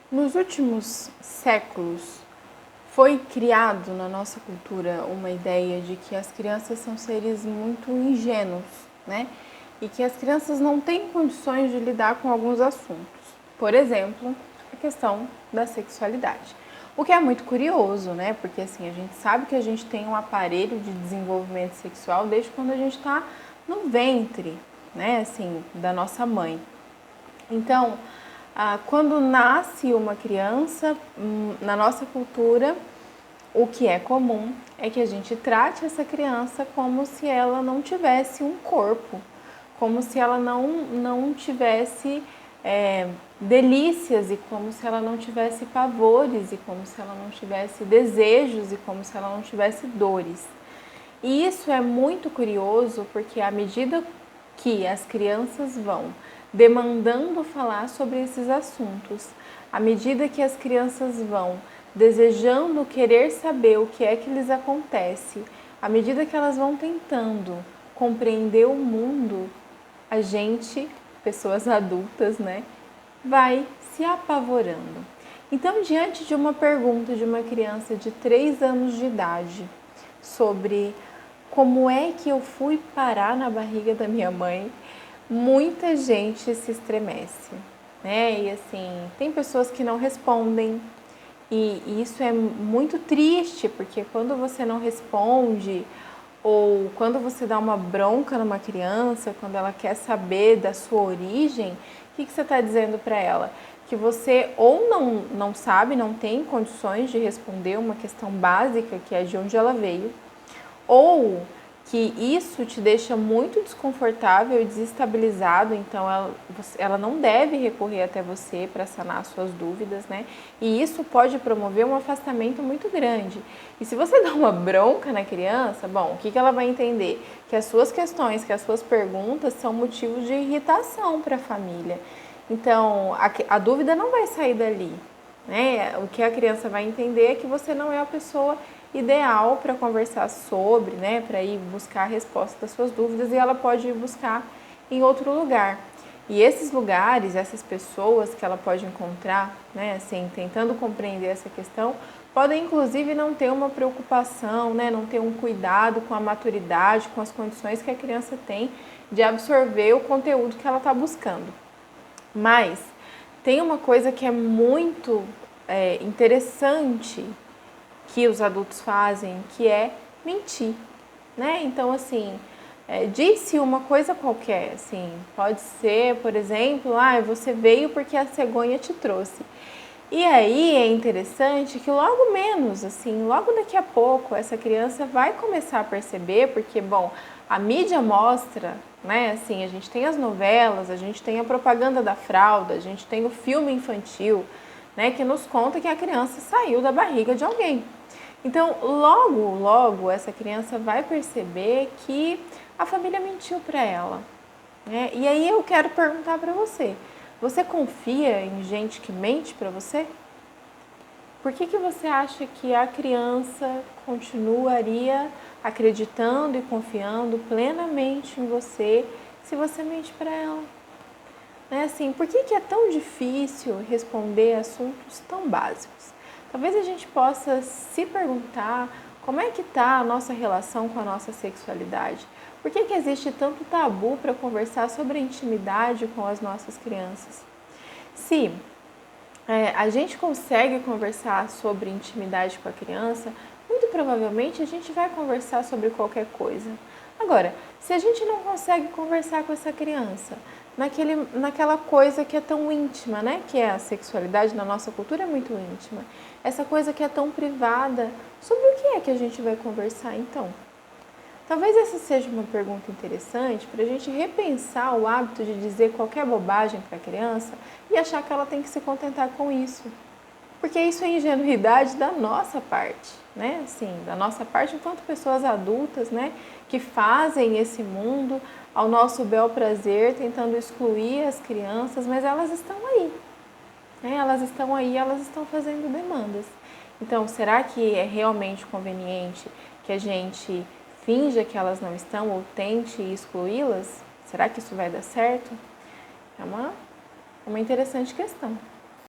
Nos últimos séculos, foi criado na nossa cultura uma ideia de que as crianças são seres muito ingênuos, né? E que as crianças não têm condições de lidar com alguns assuntos. Por exemplo, a questão da sexualidade. O que é muito curioso, né? Porque assim, a gente sabe que a gente tem um aparelho de desenvolvimento sexual desde quando a gente está no ventre, né? Assim, da nossa mãe. Então, quando nasce uma criança, na nossa cultura, o que é comum é que a gente trate essa criança como se ela não tivesse um corpo, como se ela não tivesse delícias e como se ela não tivesse pavores e como se ela não tivesse desejos e como se ela não tivesse dores. E isso é muito curioso porque à medida que as crianças vão demandando falar sobre esses assuntos, à medida que as crianças vão desejando querer saber o que é que lhes acontece, à medida que elas vão tentando compreender o mundo, a gente, pessoas adultas, né, vai se apavorando. Então, diante de uma pergunta de uma criança de 3 anos de idade sobre como é que eu fui parar na barriga da minha mãe, muita gente se estremece, né? E assim, tem pessoas que não respondem, e isso é muito triste, porque quando você não responde, ou quando você dá uma bronca numa criança, quando ela quer saber da sua origem, o que você está dizendo para ela? Que você ou não sabe, não tem condições de responder uma questão básica, que é de onde ela veio, ou que isso te deixa muito desconfortável e desestabilizado, então ela não deve recorrer até você para sanar suas dúvidas, né? E isso pode promover um afastamento muito grande. E se você dá uma bronca na criança, bom, o que ela vai entender? Que as suas questões, que as suas perguntas são motivos de irritação para a família. Então, a dúvida não vai sair dali, né? O que a criança vai entender é que você não é a pessoa ideal para conversar sobre, né, para ir buscar a resposta das suas dúvidas, e ela pode ir buscar em outro lugar. E esses lugares, essas pessoas que ela pode encontrar, né, assim, tentando compreender essa questão, podem inclusive não ter uma preocupação, né, não ter um cuidado com a maturidade, com as condições que a criança tem de absorver o conteúdo que ela está buscando. Mas tem uma coisa que é muito interessante que os adultos fazem, que é mentir, né? Então, assim, disse uma coisa qualquer, assim, pode ser, por exemplo, você veio porque a cegonha te trouxe. E aí é interessante que logo menos, assim, logo daqui a pouco, essa criança vai começar a perceber, porque, bom, a mídia mostra, né, assim, a gente tem as novelas, a gente tem a propaganda da fralda, a gente tem o filme infantil, né, que nos conta que a criança saiu da barriga de alguém. Então, logo essa criança vai perceber que a família mentiu para ela, né? E aí eu quero perguntar para você: você confia em gente que mente para você? Por que você acha que a criança continuaria acreditando e confiando plenamente em você se você mente para ela? Né? Assim, por que é tão difícil responder assuntos tão básicos? Talvez a gente possa se perguntar como é que está a nossa relação com a nossa sexualidade. Por que existe tanto tabu para conversar sobre a intimidade com as nossas crianças? Se a gente consegue conversar sobre intimidade com a criança, muito provavelmente a gente vai conversar sobre qualquer coisa. Agora, se a gente não consegue conversar com essa criança naquela coisa que é tão íntima, né? Que é a sexualidade na nossa cultura é muito íntima. Essa coisa que é tão privada, sobre o que é que a gente vai conversar então? Talvez essa seja uma pergunta interessante para a gente repensar o hábito de dizer qualquer bobagem para a criança e achar que ela tem que se contentar com isso. Porque isso é ingenuidade da nossa parte, né? Assim, da nossa parte enquanto pessoas adultas, né? Que fazem esse mundo ao nosso bel prazer, tentando excluir as crianças, mas elas estão aí. Né? Elas estão aí, elas estão fazendo demandas. Então, será que é realmente conveniente que a gente finja que elas não estão ou tente excluí-las? Será que isso vai dar certo? É uma interessante questão.